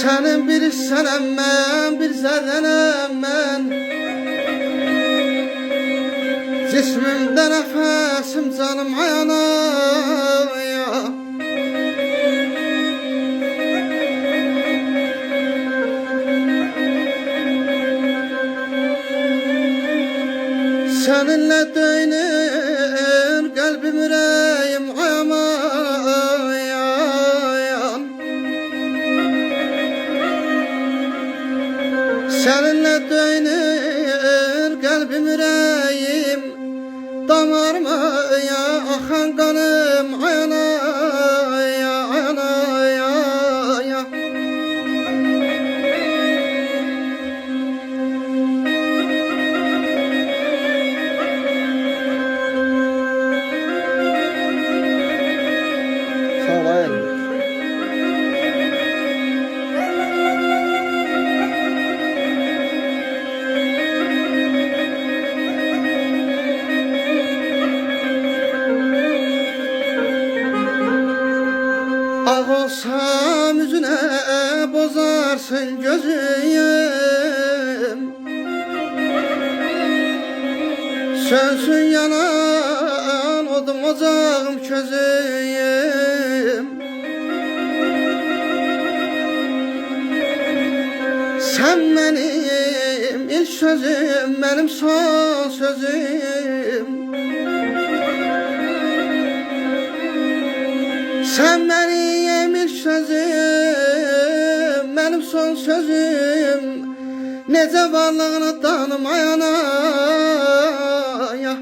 Senin bir senem ben, bir zerrenem ben. Cismimde nefesim, canım yanıyor. Seninle dönür kalbim, yüreğim ayamayan. Seninle dönür kalbim, yüreğim, damarıma akan kanım ayana. Sağlayın. Ağ olsam yüzüne bozarsın gözüm. Sönsün yanan odum ocağım közüm. Sen benim ilk sözüm, benim son sözüm. Sen benim ilk sözüm, benim son sözüm. Nece varlığını tanımayana ya.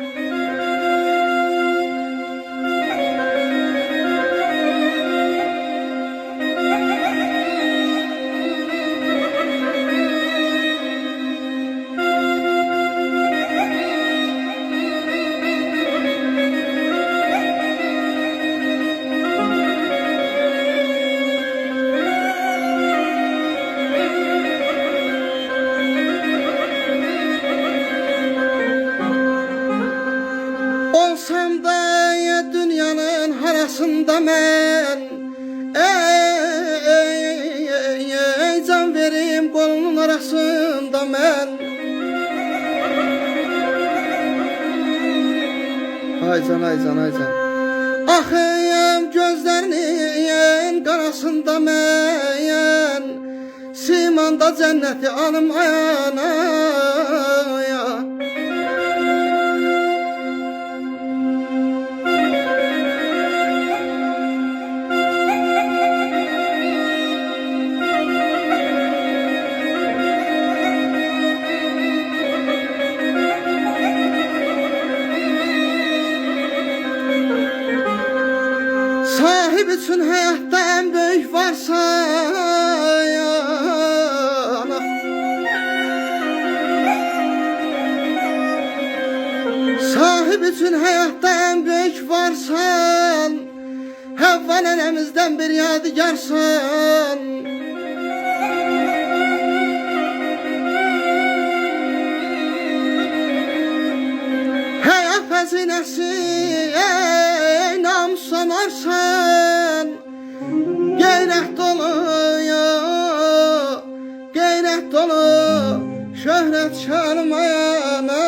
Olsam da dünyanın harasında ben, ey can vereyim kolunun arasında ben. Aycan. Ahıyım gözlerinin karasında ben, simanda cenneti alım ayana ya. Sahip için hayatta en büyük varsa yana. Sahip için hayatta en büyük varsan, Havva nenemizden bir yadigarsan. Hayat hazinesi, ey namus sanarsan, gayret dolu şöhret çalmayana.